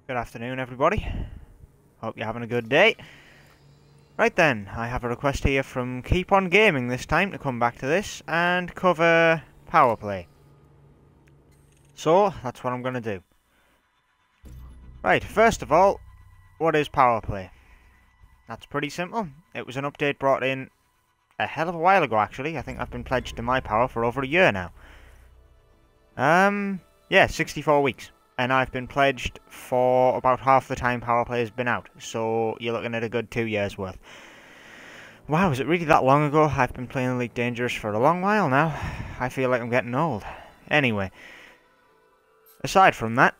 Good afternoon, everybody. Hope you're having a good day. Right then, I have a request here from Keep On Gaming this time to come back to this and cover Powerplay. So, that's what I'm going to do. Right, first of all, what is Powerplay? That's pretty simple. It was an update brought in a hell of a while ago, actually. I think I've been pledged to my power for over a year now. Yeah, 64 weeks. And I've been pledged for about half the time Powerplay has been out. So you're looking at a good 2 years worth. Wow, is it really that long ago? I've been playing Elite Dangerous for a long while now. I feel like I'm getting old. Anyway, aside from that,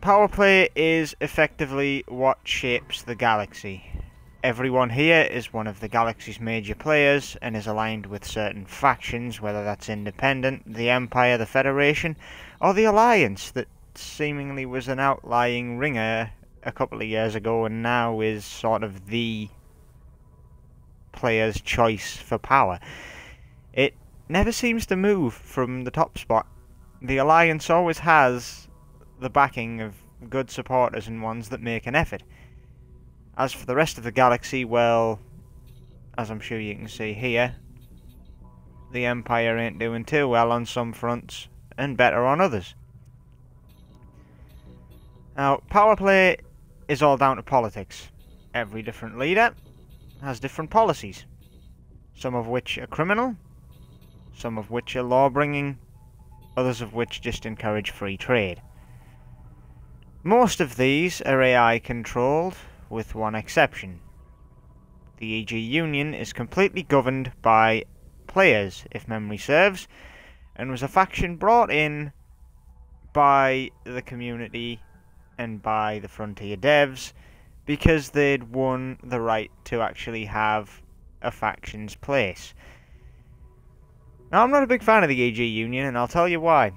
Powerplay is effectively what shapes the galaxy. Everyone here is one of the galaxy's major players and is aligned with certain factions, whether that's Independent, the Empire, the Federation, or the Alliance that seemingly was an outlying ringer a couple of years ago and now is sort of the player's choice for power. It never seems to move from the top spot. The Alliance always has the backing of good supporters and ones that make an effort. As for the rest of the galaxy, well, as I'm sure you can see here, the Empire ain't doing too well on some fronts and better on others. Now, Powerplay is all down to politics. Every different leader has different policies, some of which are criminal, some of which are law-bringing, others of which just encourage free trade. Most of these are AI controlled, with one exception. The EG Union is completely governed by players, if memory serves, and was a faction brought in by the community and by the Frontier devs because they'd won the right to actually have a faction's place. Now, I'm not a big fan of the EG Union, and I'll tell you why.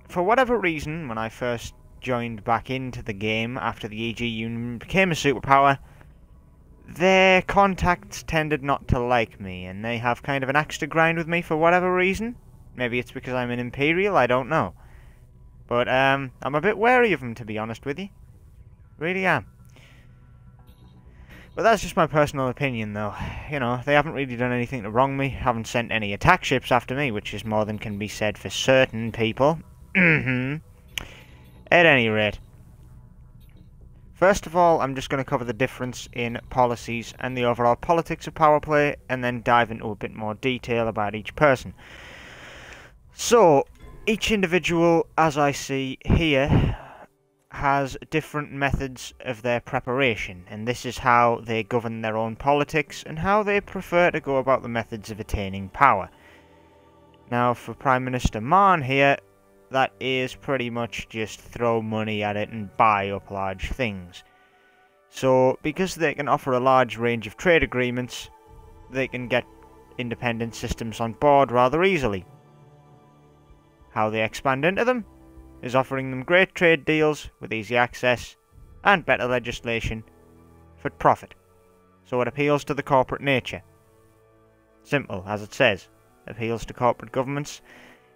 For whatever reason, when I first joined back into the game after the EG Union became a superpower, their contacts tended not to like me, and they have kind of an axe to grind with me for whatever reason. Maybe it's because I'm an Imperial, I don't know. But I'm a bit wary of them, to be honest with you. Really am. But that's just my personal opinion, though. You know, they haven't really done anything to wrong me, haven't sent any attack ships after me, which is more than can be said for certain people. At any rate, first of all, I'm just going to cover the difference in policies and the overall politics of Powerplay, and then dive into a bit more detail about each person. So, each individual, as I see here, has different methods of their preparation, and this is how they govern their own politics and how they prefer to go about the methods of attaining power. Now, for Prime Minister Marn here, that is pretty much just throw money at it and buy up large things. So, because they can offer a large range of trade agreements, they can get independent systems on board rather easily. How they expand into them is offering them great trade deals with easy access and better legislation for profit. So it appeals to the corporate nature. Simple, as it says. Appeals to corporate governments.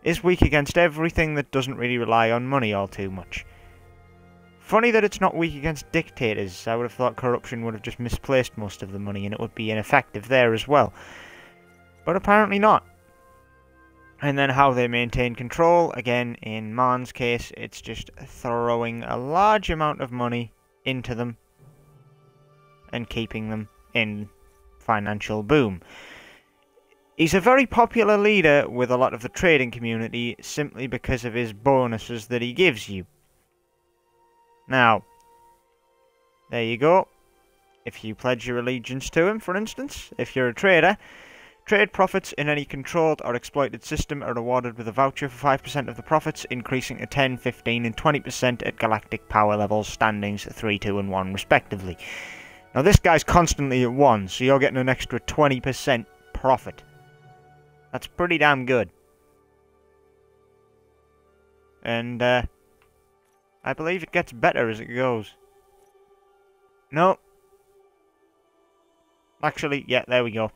Is weak against everything that doesn't really rely on money all too much. Funny that it's not weak against dictators. I would have thought corruption would have just misplaced most of the money and it would be ineffective there as well. But apparently not. And then how they maintain control, again in Marn's case, it's just throwing a large amount of money into them and keeping them in financial boom. He's a very popular leader with a lot of the trading community simply because of his bonuses that he gives you. Now, there you go. If you pledge your allegiance to him, for instance, if you're a trader, trade profits in any controlled or exploited system are awarded with a voucher for 5% of the profits, increasing to 10, 15 and 20% at galactic power levels, standings 3, 2 and 1 respectively. Now this guy's constantly at 1, so you're getting an extra 20% profit. That's pretty damn good. And, I believe it gets better as it goes. No. Actually, yeah, there we go.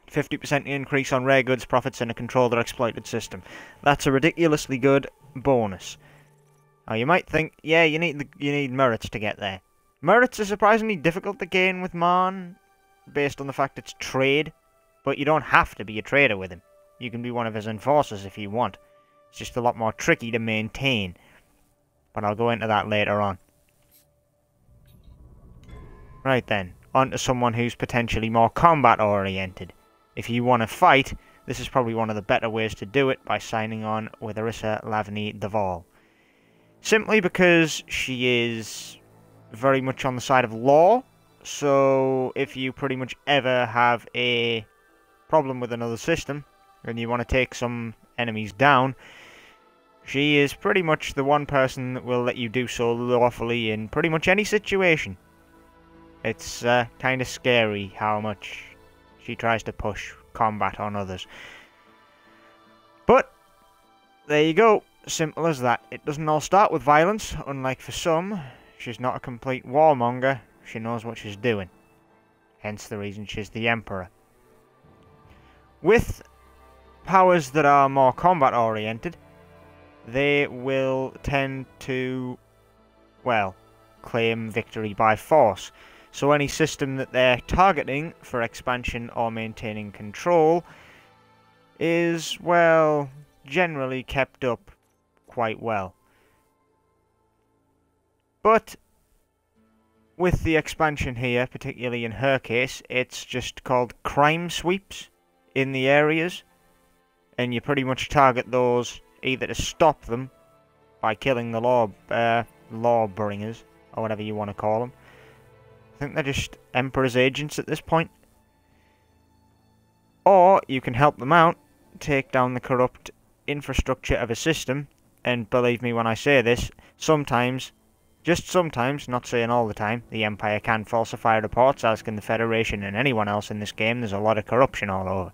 50% increase on rare goods profits in a controlled or exploited system. That's a ridiculously good bonus. Now you might think, yeah, you need merits to get there. Merits are surprisingly difficult to gain with Marn, based on the fact it's trade, but you don't have to be a trader with him. You can be one of his enforcers if you want. It's just a lot more tricky to maintain. But I'll go into that later on. Right then, on to someone who's potentially more combat oriented. If you want to fight, this is probably one of the better ways to do it by signing on with Arissa Lavny Deval. Simply because she is very much on the side of law, so if you pretty much ever have a problem with another system, and you want to take some enemies down, she is pretty much the one person that will let you do so lawfully in pretty much any situation. It's kind of scary how much she tries to push combat on others. But, there you go. Simple as that. It doesn't all start with violence, unlike for some. She's not a complete warmonger. She knows what she's doing. Hence the reason she's the Emperor. With powers that are more combat oriented, they will tend to, well, claim victory by force. So any system that they're targeting for expansion or maintaining control is, well, generally kept up quite well. But with the expansion here, particularly in her case, it's just called crime sweeps in the areas, and you pretty much target those either to stop them by killing the lawbringers, or whatever you want to call them. I think they're just Emperor's agents at this point. Or you can help them out, take down the corrupt infrastructure of a system, and believe me when I say this, sometimes, just sometimes, not saying all the time, the Empire can falsify reports, as can the Federation and anyone else in this game. There's a lot of corruption all over.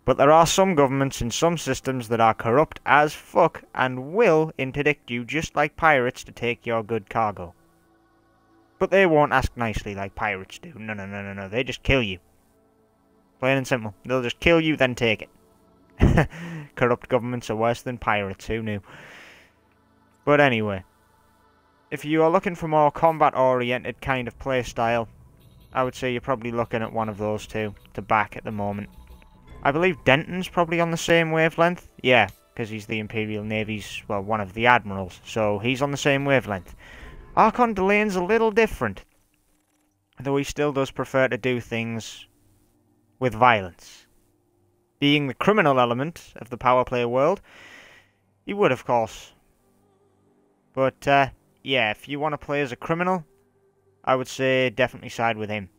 But there are some governments in some systems that are corrupt as fuck and will interdict you just like pirates to take your good cargo. But they won't ask nicely like pirates do. No. They just kill you. Plain and simple. They'll just kill you, then take it. Corrupt governments are worse than pirates. Who knew? But anyway. If you are looking for more combat-oriented kind of playstyle, I would say you're probably looking at one of those two to back at the moment. I believe Denton's probably on the same wavelength. Yeah, because he's the Imperial Navy's, well, one of the admirals. So he's on the same wavelength. Archon Delane's a little different, though he still does prefer to do things with violence. Being the criminal element of the Powerplay world, he would, of course. But, yeah, if you want to play as a criminal, I would say definitely side with him.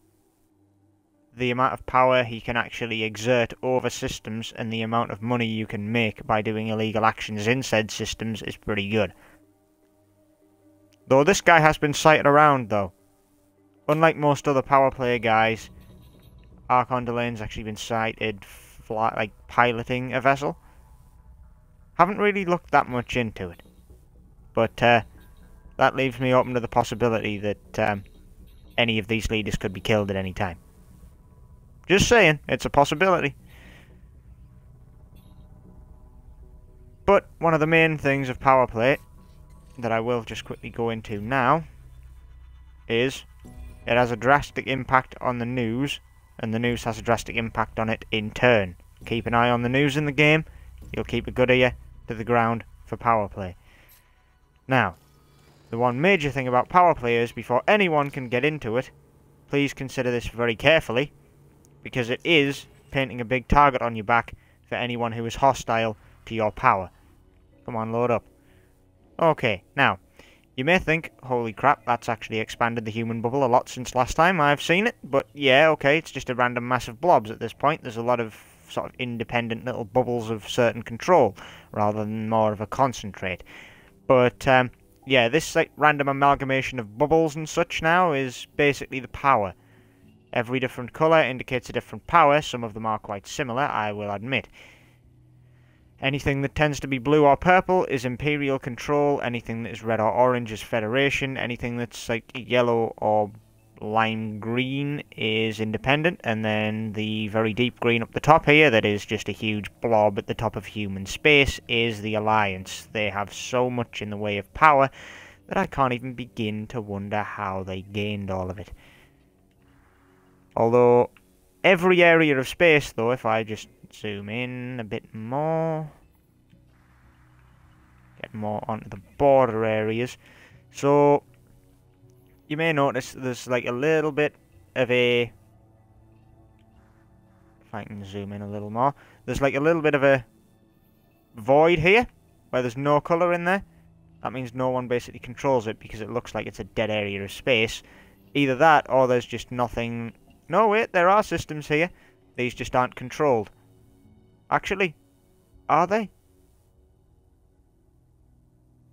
The amount of power he can actually exert over systems and the amount of money you can make by doing illegal actions in said systems is pretty good. Though this guy has been sighted around, though. Unlike most other Powerplay guys, Archon Delane's actually been sighted piloting a vessel. Haven't really looked that much into it. But that leaves me open to the possibility that any of these leaders could be killed at any time. Just saying, it's a possibility. But one of the main things of Powerplay that I will just quickly go into now is it has a drastic impact on the news, and the news has a drastic impact on it in turn. Keep an eye on the news in the game, you'll keep a good ear to the ground for Powerplay. Now, the one major thing about Powerplay is, before anyone can get into it, please consider this very carefully, because it is painting a big target on your back for anyone who is hostile to your power. Come on, load up. Okay, now, you may think, holy crap, that's actually expanded the human bubble a lot since last time I've seen it, but yeah, okay, it's just a random massive blobs at this point. There's a lot of sort of independent little bubbles of certain control, rather than more of a concentrate. But, yeah, this like random amalgamation of bubbles and such now is basically the power. Every different colour indicates a different power. Some of them are quite similar, I will admit. Anything that tends to be blue or purple is Imperial control. Anything that is red or orange is Federation. Anything that's like yellow or lime green is independent, and then the very deep green up the top here, that is just a huge blob at the top of human space, is the Alliance. They have so much in the way of power that I can't even begin to wonder how they gained all of it. Although, every area of space, though, if I just zoom in a bit more, get more onto the border areas, so you may notice there's like a little bit of a, if I can zoom in a little more, there's like a little bit of a void here, where there's no colour in there. That means no one basically controls it, because it looks like it's a dead area of space. Either that, or there's just nothing. No, wait, there are systems here. These just aren't controlled. Actually, are they?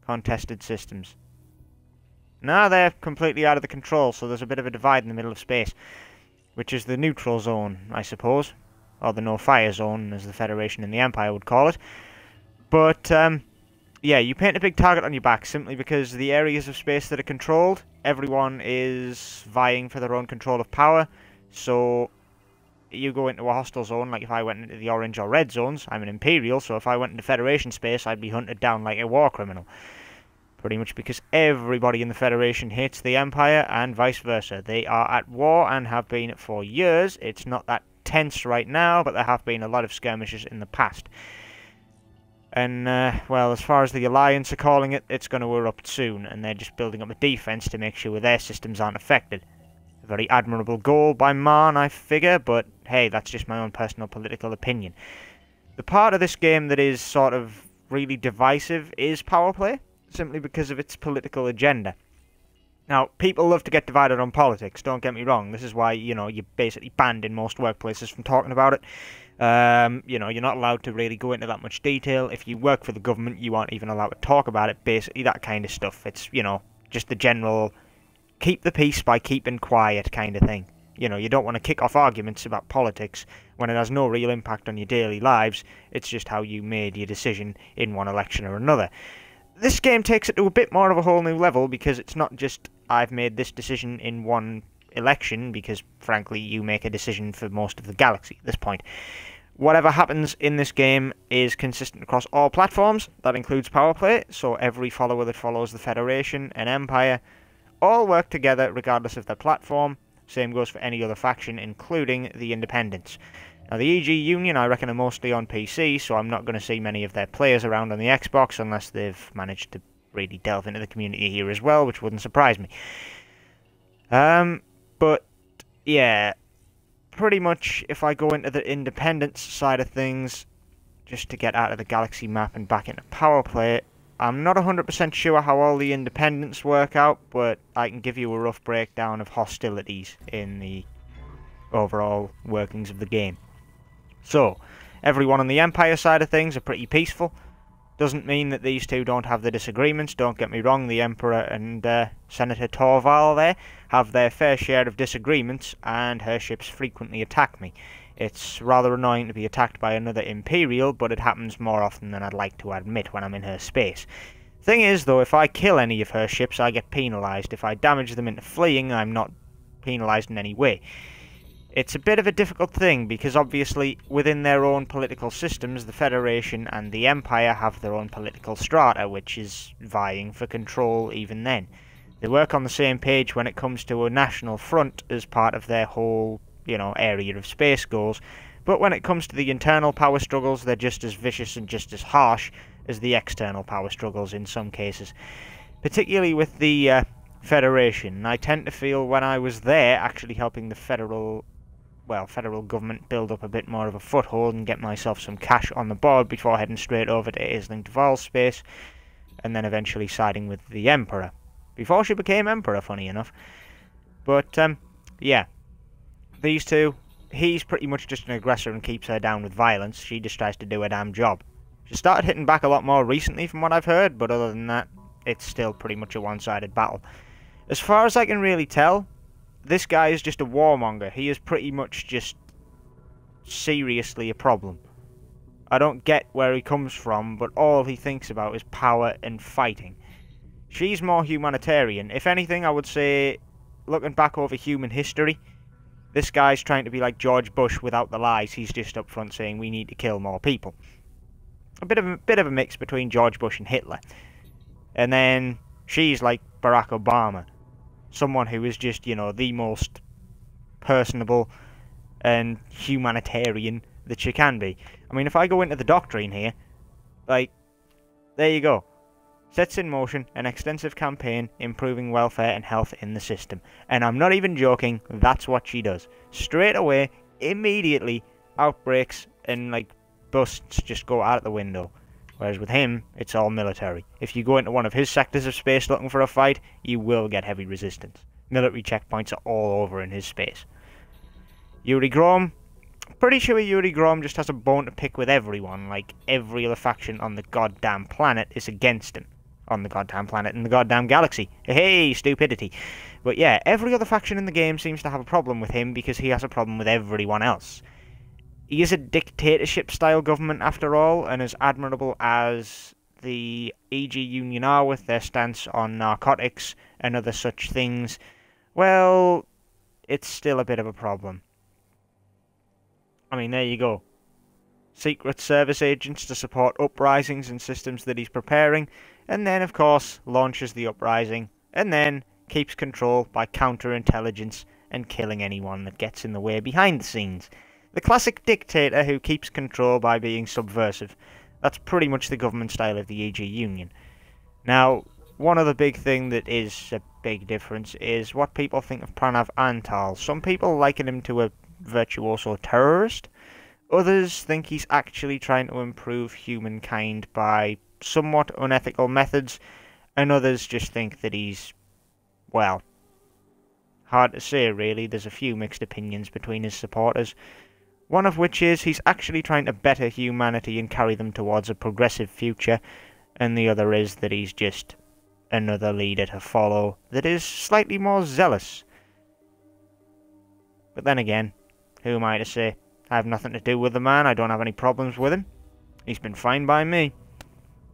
Contested systems. No, they're completely out of the control, so there's a bit of a divide in the middle of space, which is the neutral zone, I suppose, or the no-fire zone, as the Federation and the Empire would call it. But, yeah, you paint a big target on your back simply because the areas of space that are controlled, everyone is vying for their own control of power, so you go into a hostile zone, like if I went into the orange or red zones, I'm an Imperial, so if I went into Federation space, I'd be hunted down like a war criminal. Pretty much because everybody in the Federation hates the Empire, and vice versa. They are at war and have been for years. It's not that tense right now, but there have been a lot of skirmishes in the past. And, well, as far as the Alliance are calling it, it's going to erupt soon, and they're just building up a defense to make sure their systems aren't affected. A very admirable goal by Marn, I figure, but hey, that's just my own personal political opinion. The part of this game that is sort of really divisive is Powerplay, simply because of its political agenda. Now, people love to get divided on politics, don't get me wrong. This is why, you know, you're basically banned in most workplaces from talking about it. You know, you're not allowed to really go into that much detail. If you work for the government, you aren't even allowed to talk about it, basically, that kind of stuff. It's, you know, just the general keep the peace by keeping quiet kind of thing. You know, you don't want to kick off arguments about politics when it has no real impact on your daily lives. It's just how you made your decision in one election or another. This game takes it to a bit more of a whole new level, because it's not just, I've made this decision in one election, because, frankly, you make a decision for most of the galaxy at this point. Whatever happens in this game is consistent across all platforms. That includes Powerplay, so every follower that follows the Federation and Empire all work together regardless of their platform. Same goes for any other faction, including the Independents. Now, the EG Union, I reckon, are mostly on PC, so I'm not going to see many of their players around on the Xbox unless they've managed to really delve into the community here as well, which wouldn't surprise me. But, yeah, pretty much if I go into the Independence side of things, just to get out of the Galaxy map and back into Powerplay, I'm not 100% sure how all the Independents work out, but I can give you a rough breakdown of hostilities in the overall workings of the game. So, everyone on the Empire side of things are pretty peaceful. Doesn't mean that these two don't have their disagreements, don't get me wrong. The Emperor and Senator Torval there have their fair share of disagreements, and her ships frequently attack me. It's rather annoying to be attacked by another Imperial, but it happens more often than I'd like to admit when I'm in her space. Thing is, though, if I kill any of her ships, I get penalised. If I damage them into fleeing, I'm not penalised in any way. It's a bit of a difficult thing, because obviously within their own political systems, the Federation and the Empire have their own political strata, which is vying for control even then. They work on the same page when it comes to a national front as part of their whole, you know, area of space goals, but when it comes to the internal power struggles, they're just as vicious and just as harsh as the external power struggles in some cases. Particularly with the Federation. I tend to feel when I was there actually helping the federal government build up a bit more of a foothold and get myself some cash on the board before heading straight over to Aisling Duval's space, and then eventually siding with the Emperor. Before she became Emperor, funny enough. But, yeah. These two, he's pretty much just an aggressor and keeps her down with violence. She just tries to do her damn job. She started hitting back a lot more recently from what I've heard, but other than that, it's still pretty much a one-sided battle. As far as I can really tell, this guy is just a warmonger. He is pretty much just seriously a problem. I don't get where he comes from, but all he thinks about is power and fighting. She's more humanitarian. If anything, I would say looking back over human history, this guy's trying to be like George Bush without the lies. He's just up front saying we need to kill more people. A bit of a mix between George Bush and Hitler. And then she's like Barack Obama. Someone who is just, you know, the most personable and humanitarian that you can be. I mean, if I go into the doctrine here, like, there you go. Sets in motion an extensive campaign improving welfare and health in the system. And I'm not even joking, that's what she does. Straight away, immediately, outbreaks and, like, busts just go out the window. Whereas with him, it's all military. If you go into one of his sectors of space looking for a fight, you will get heavy resistance. Military checkpoints are all over in his space. Yuri Grom, pretty sure Yuri Grom just has a bone to pick with everyone. Like, every other faction on the goddamn planet is against him. On the goddamn planet in the goddamn galaxy. Hey, stupidity. But yeah, every other faction in the game seems to have a problem with him because he has a problem with everyone else. He is a dictatorship-style government after all, and as admirable as the EG Union are with their stance on narcotics and other such things, well, it's still a bit of a problem. I mean, there you go. Secret Service agents to support uprisings and systems that he's preparing, and then, of course, launches the uprising, and then keeps control by counterintelligence and killing anyone that gets in the way behind the scenes. The classic dictator who keeps control by being subversive. That's pretty much the government style of the EG Union. Now, one other big thing that is a big difference is what people think of Pranav Antal. Some people liken him to a virtuoso terrorist. Others think he's actually trying to improve humankind by somewhat unethical methods, and others just think that he's, well, hard to say really. There's a few mixed opinions between his supporters. One of which is he's actually trying to better humanity and carry them towards a progressive future, and the other is that he's just another leader to follow that is slightly more zealous. But then again, who am I to say? I have nothing to do with the man, I don't have any problems with him. He's been fine by me.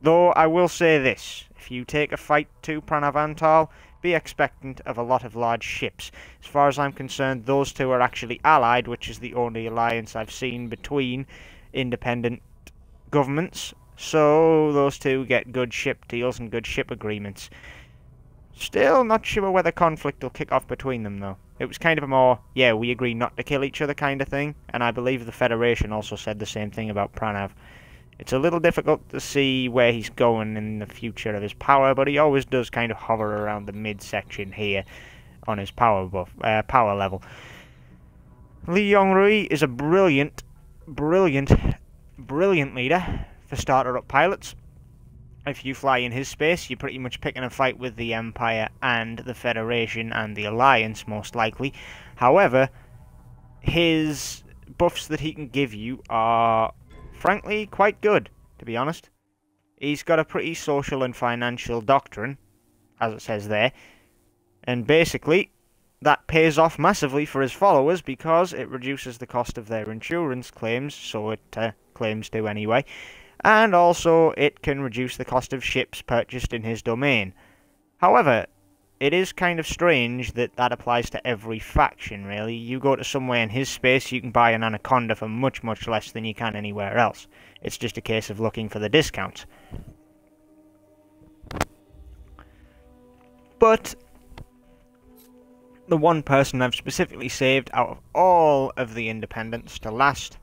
Though I will say this, if you take a fight to Pranav Antal, be expectant of a lot of large ships. As far as I'm concerned, those two are actually allied, which is the only alliance I've seen between independent governments. So those two get good ship deals and good ship agreements. Still not sure whether conflict will kick off between them though. It was kind of a more, yeah, we agree not to kill each other kind of thing, and I believe the Federation also said the same thing about Pranav. It's a little difficult to see where he's going in the future of his power, but he always does kind of hover around the mid-section here on his power level. Li Yongrui is a brilliant leader for starter-up pilots. If you fly in his space, you're pretty much picking a fight with the Empire and the Federation and the Alliance, most likely. However, his buffs that he can give you are, frankly, quite good, to be honest. He's got a pretty social and financial doctrine, as it says there, and basically, that pays off massively for his followers because it reduces the cost of their insurance claims, so it claims to anyway, and also it can reduce the cost of ships purchased in his domain. However, it is kind of strange that that applies to every faction, really. You go to somewhere in his space, you can buy an Anaconda for much, much less than you can anywhere else. It's just a case of looking for the discounts. But the one person I've specifically saved out of all of the independents to last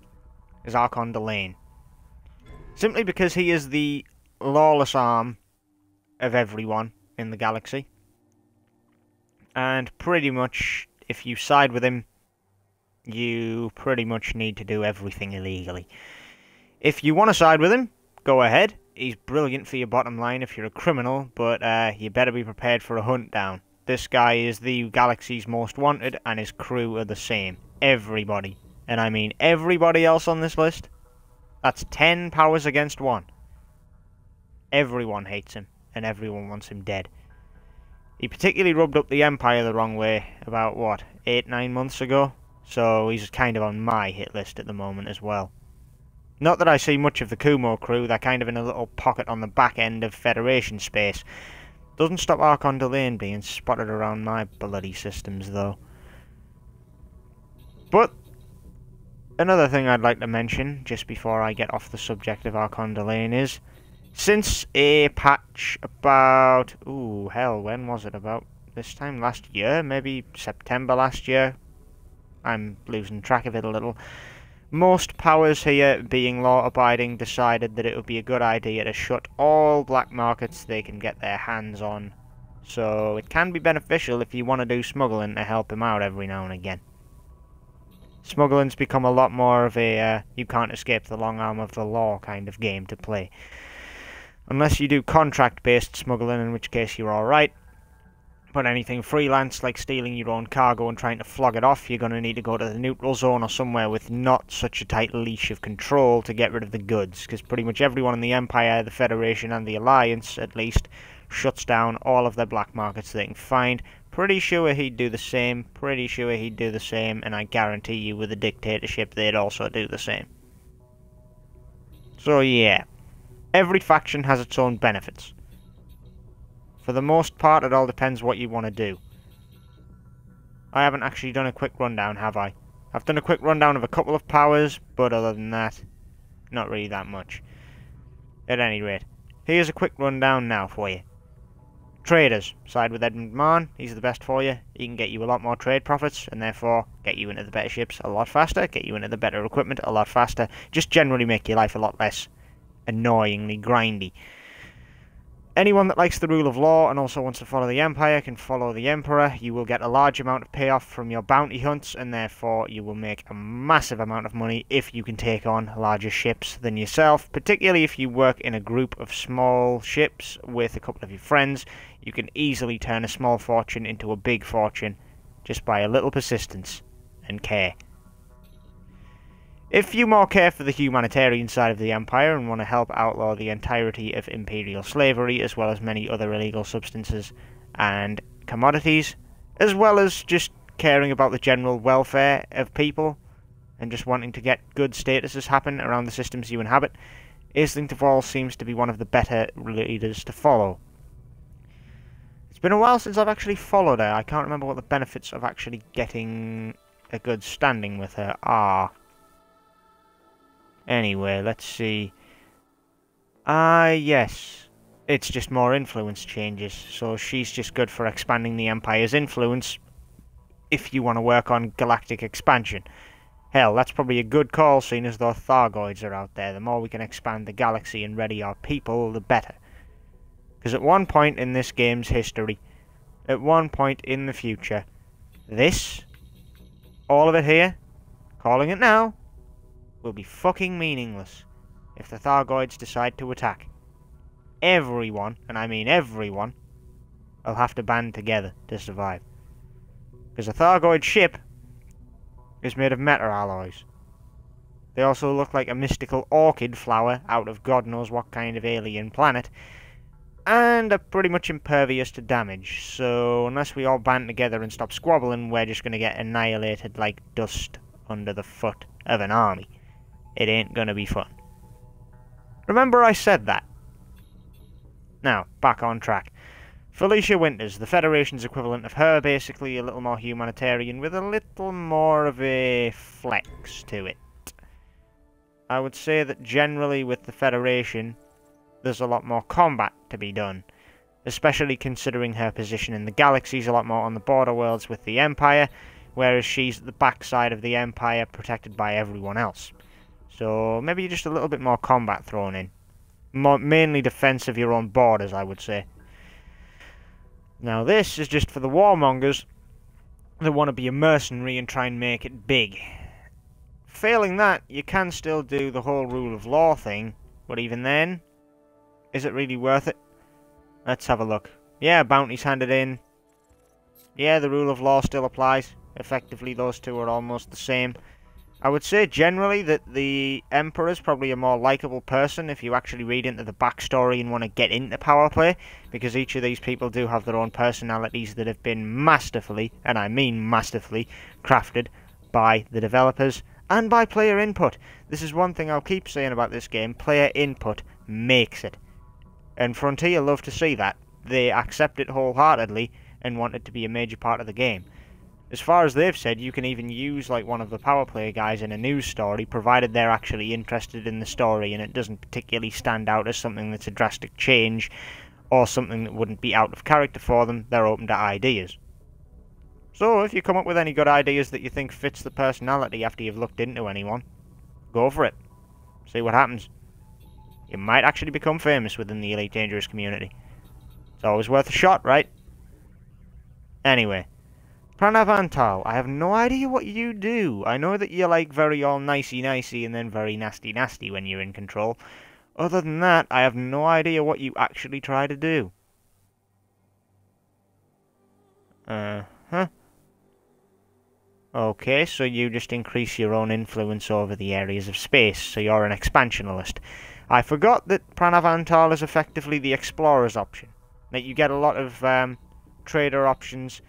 is Archon Delane. Simply because he is the lawless arm of everyone in the galaxy. And pretty much, if you side with him, you pretty much need to do everything illegally. If you want to side with him, go ahead. He's brilliant for your bottom line if you're a criminal, but you better be prepared for a hunt down. This guy is the galaxy's most wanted, and his crew are the same. Everybody. And I mean everybody else on this list. That's 10 powers against 1. Everyone hates him, and everyone wants him dead. He particularly rubbed up the Empire the wrong way about, what, 8-9 months ago? So he's kind of on my hit list at the moment as well. Not that I see much of the Kumo crew, they're kind of in a little pocket on the back end of Federation space. Doesn't stop Archon Delane being spotted around my bloody systems, though. But another thing I'd like to mention, just before I get off the subject of Archon Delane, is since a patch about... ooh, hell, when was it? About this time last year? Maybe September last year? I'm losing track of it a little. Most powers here, being law-abiding, decided that it would be a good idea to shut all black markets they can get their hands on. So it can be beneficial if you want to do smuggling to help him out every now and again. Smuggling's become a lot more of a you can't escape the long arm of the law kind of game to play. Unless you do contract-based smuggling, in which case you're alright. But anything freelance, like stealing your own cargo and trying to flog it off, you're going to need to go to the neutral zone or somewhere with not such a tight leash of control to get rid of the goods, because pretty much everyone in the Empire, the Federation, and the Alliance, at least, shuts down all of their black markets they can find. Pretty sure he'd do the same, and I guarantee you with a dictatorship they'd also do the same. So yeah, every faction has its own benefits. For the most part, it all depends what you want to do. I haven't actually done a quick rundown, have I? I've done a quick rundown of a couple of powers, but other than that, not really that much. At any rate, here's a quick rundown now for you. Traders. Side with Edmund Marn, he's the best for you. He can get you a lot more trade profits, and therefore get you into the better ships a lot faster, get you into the better equipment a lot faster, just generally make your life a lot less annoyingly grindy. Anyone that likes the rule of law and also wants to follow the Empire can follow the Emperor. You will get a large amount of payoff from your bounty hunts, and therefore you will make a massive amount of money if you can take on larger ships than yourself, particularly if you work in a group of small ships with a couple of your friends. You can easily turn a small fortune into a big fortune just by a little persistence and care. If you more care for the humanitarian side of the Empire and want to help outlaw the entirety of imperial slavery, as well as many other illegal substances and commodities, as well as just caring about the general welfare of people and just wanting to get good statuses happen around the systems you inhabit, Aisling Duvall seems to be one of the better leaders to follow. It's been a while since I've actually followed her. I can't remember what the benefits of actually getting a good standing with her are. Anyway, let's see. Yes. It's just more influence changes. So she's just good for expanding the Empire's influence if you want to work on galactic expansion. Hell, that's probably a good call, seeing as though Thargoids are out there. The more we can expand the galaxy and ready our people, the better. Because at one point in this game's history, at one point in the future, this, all of it here, calling it now, will be fucking meaningless if the Thargoids decide to attack. Everyone, and I mean everyone, will have to band together to survive. Because a Thargoid ship is made of meta alloys. They also look like a mystical orchid flower out of God knows what kind of alien planet, and are pretty much impervious to damage, so unless we all band together and stop squabbling, we're just going to get annihilated like dust under the foot of an army. It ain't going to be fun. Remember I said that. Now, back on track. Felicia Winters, the Federation's equivalent of her, basically a little more humanitarian with a little more of a flex to it. I would say that generally with the Federation, there's a lot more combat to be done, especially considering her position in the galaxies, a lot more on the border worlds with the Empire, whereas she's at the backside of the Empire protected by everyone else. So maybe just a little bit more combat thrown in. Mainly defense of your own borders, I would say. Now this is just for the warmongers that want to be a mercenary and try and make it big. Failing that, you can still do the whole rule of law thing, but even then, is it really worth it? Let's have a look. Yeah, bounties handed in. Yeah, the rule of law still applies. Effectively, those two are almost the same. I would say generally that the Emperor's probably a more likeable person if you actually read into the backstory and want to get into Powerplay, because each of these people do have their own personalities that have been masterfully, and I mean masterfully, crafted by the developers and by player input. This is one thing I'll keep saying about this game: player input makes it. And Frontier love to see that, they accept it wholeheartedly and want it to be a major part of the game. As far as they've said, you can even use like one of the Powerplay guys in a news story, provided they're actually interested in the story and it doesn't particularly stand out as something that's a drastic change or something that wouldn't be out of character for them. They're open to ideas. So if you come up with any good ideas that you think fits the personality after you've looked into anyone, go for it. See what happens. You might actually become famous within the Elite Dangerous community. It's always worth a shot, right? Anyway. Pranav Antal, I have no idea what you do. I know that you're like very all nicey-nicey and then very nasty-nasty when you're in control. Other than that, I have no idea what you actually try to do. Okay, so you just increase your own influence over the areas of space, so you're an expansionalist. I forgot that Pranav Antal is effectively the explorer's option. That you get a lot of trader options.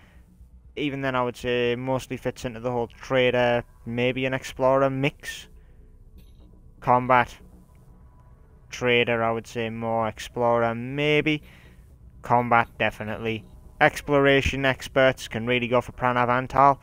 Even then, I would say mostly fits into the whole trader, maybe an explorer mix. Combat, trader, I would say more explorer, maybe. Combat, definitely. Exploration experts can really go for Pranav Antal.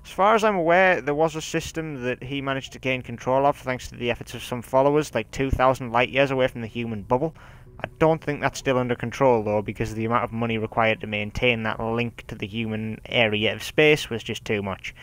As far as I'm aware, there was a system that he managed to gain control of thanks to the efforts of some followers, like 2,000 light years away from the human bubble. I don't think that's still under control, though, because the amount of money required to maintain that link to the human area of space was just too much.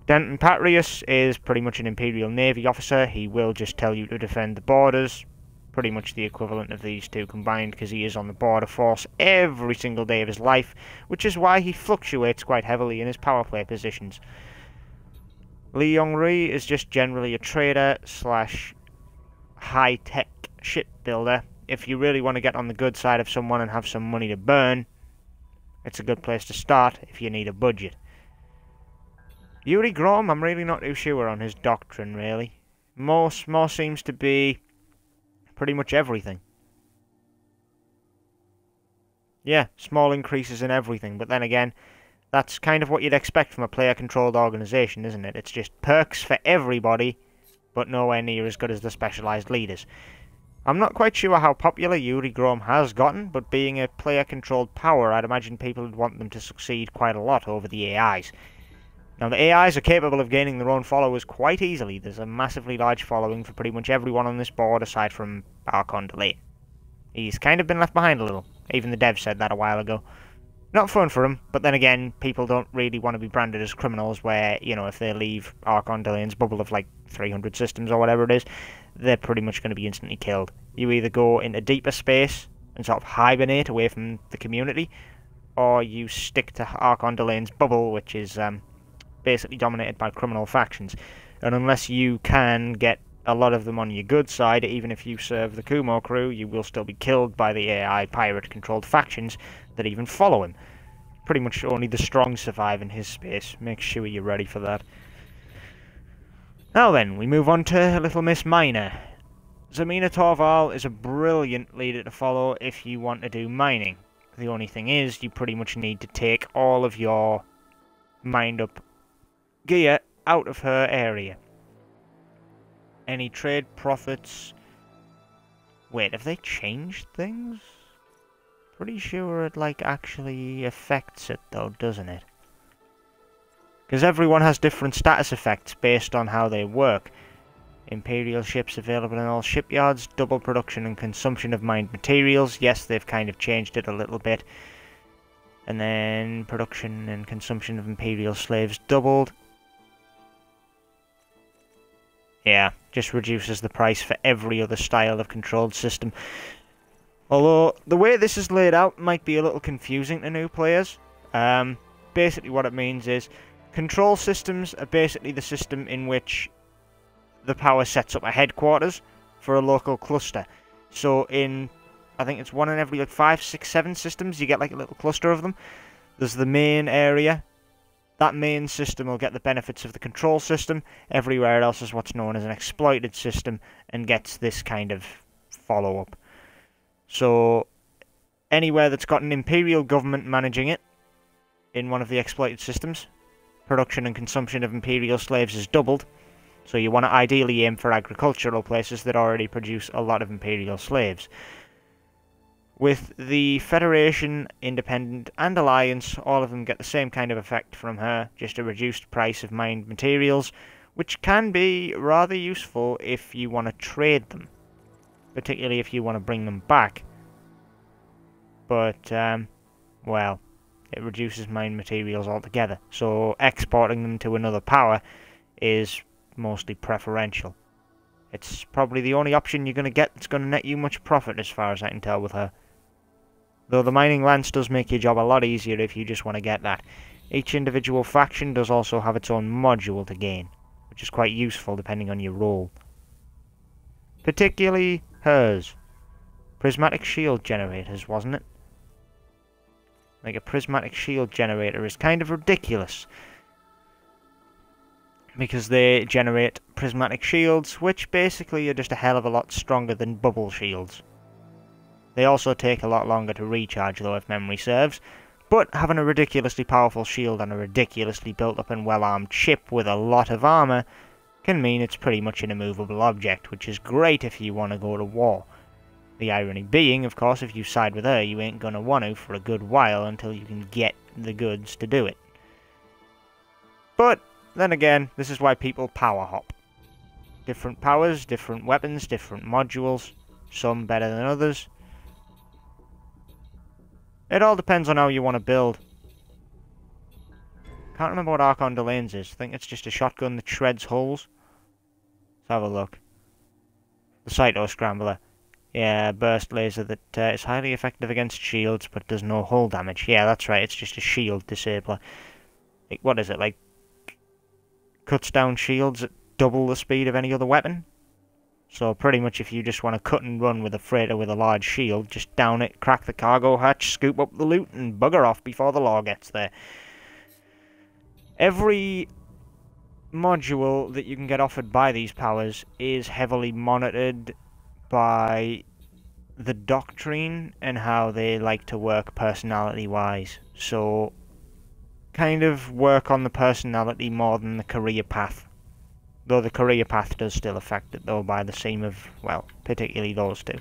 Denton Patrius is pretty much an Imperial Navy officer. He will just tell you to defend the borders. Pretty much the equivalent of these two combined, because he is on the border force every single day of his life, which is why he fluctuates quite heavily in his power play positions. Lee Yong-ri is just generally a trader slash high-tech shipbuilder. If you really want to get on the good side of someone and have some money to burn, it's a good place to start if you need a budget. Yuri Grom, I'm really not too sure on his doctrine, really. More seems to be pretty much everything. Yeah, small increases in everything, but then again, that's kind of what you'd expect from a player-controlled organisation, isn't it? It's just perks for everybody, but nowhere near as good as the specialised leaders. I'm not quite sure how popular Yuri Grom has gotten, but being a player-controlled power, I'd imagine people would want them to succeed quite a lot over the AIs. Now, the AIs are capable of gaining their own followers quite easily. There's a massively large following for pretty much everyone on this board, aside from Archon Delay. He's kind of been left behind a little. Even the devs said that a while ago. Not fun for him, but then again, people don't really want to be branded as criminals where, you know, if they leave Archon Delane's bubble of like 300 systems or whatever it is, they're pretty much going to be instantly killed. You either go into deeper space and sort of hibernate away from the community, or you stick to Archon Delane's bubble, which is basically dominated by criminal factions. And unless you can get a lot of them on your good side, even if you serve the Kumo crew, you will still be killed by the AI pirate-controlled factions that even follow him. Pretty much only the strong survive in his space. Make sure you're ready for that. Now then, we move on to Little Miss Miner. Zamina Torval is a brilliant leader to follow if you want to do mining. The only thing is, you pretty much need to take all of your mined-up gear out of her area. Any trade profits... Wait, have they changed things? Pretty sure it, like, actually affects it, though, doesn't it? Because everyone has different status effects based on how they work. Imperial ships available in all shipyards, double production and consumption of mined materials. Yes, they've kind of changed it a little bit. And then production and consumption of Imperial slaves doubled. Yeah, just reduces the price for every other style of controlled system. Although, the way this is laid out might be a little confusing to new players. Basically what it means is, control systems are basically the system in which the power sets up a headquarters for a local cluster. So in, I think it's one in every like 5, 6, 7 systems, you get like a little cluster of them. There's the main area. That main system will get the benefits of the control system. Everywhere else is what's known as an exploited system and gets this kind of follow-up. So, anywhere that's got an imperial government managing it, in one of the exploited systems, production and consumption of imperial slaves is doubled. So you want to ideally aim for agricultural places that already produce a lot of imperial slaves. With the Federation, Independent, and Alliance, all of them get the same kind of effect from her, just a reduced price of mined materials, which can be rather useful if you want to trade them, particularly if you want to bring them back. But, well, it reduces mined materials altogether, so exporting them to another power is mostly preferential. It's probably the only option you're going to get that's going to net you much profit as far as I can tell with her. Though the mining lance does make your job a lot easier if you just want to get that. Each individual faction does also have its own module to gain, which is quite useful depending on your role. Particularly hers. Prismatic shield generators, wasn't it? Like a prismatic shield generator is kind of ridiculous, because they generate prismatic shields, which basically are just a hell of a lot stronger than bubble shields. They also take a lot longer to recharge though, if memory serves, but having a ridiculously powerful shield on a ridiculously built up and well armed ship with a lot of armour can mean it's pretty much an immovable object, which is great if you want to go to war. The irony being, of course, if you side with her, you ain't gonna want to for a good while until you can get the goods to do it. But then again, this is why people power hop. Different powers, different weapons, different modules, some better than others. It all depends on how you want to build. Can't remember what Archon Delane's is. I think it's just a shotgun that shreds holes. Let's have a look. The Cyto Scrambler. Yeah, burst laser that is highly effective against shields but does no hull damage. Yeah, that's right, it's just a shield disabler. Like, what is it, like... cuts down shields at double the speed of any other weapon? So pretty much if you just want to cut and run with a freighter with a large shield, just down it, crack the cargo hatch, scoop up the loot, and bugger off before the law gets there. Every module that you can get offered by these powers is heavily monitored by the doctrine and how they like to work personality-wise. So, kind of work on the personality more than the career path. Though the career path does still affect it, though, by the seam of, well, particularly those two.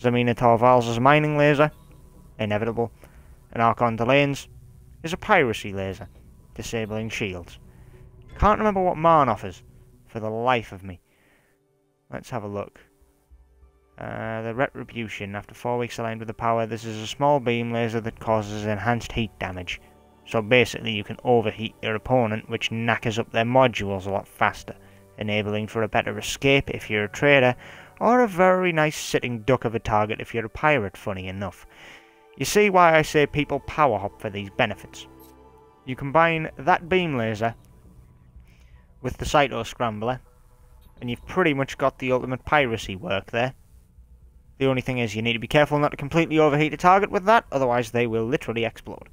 Zamina Torval's mining laser, inevitable, and Archon Delane's is a piracy laser, disabling shields. Can't remember what Marn offers, for the life of me. Let's have a look. The Retribution, after 4 weeks aligned with the power, this is a small beam laser that causes enhanced heat damage. So basically you can overheat your opponent, which knackers up their modules a lot faster, enabling for a better escape if you're a trader, or a very nice sitting duck of a target if you're a pirate, funny enough. You see why I say people power hop for these benefits. You combine that beam laser with the Cyto Scrambler, and you've pretty much got the ultimate piracy work there. The only thing is you need to be careful not to completely overheat a target with that, otherwise they will literally explode.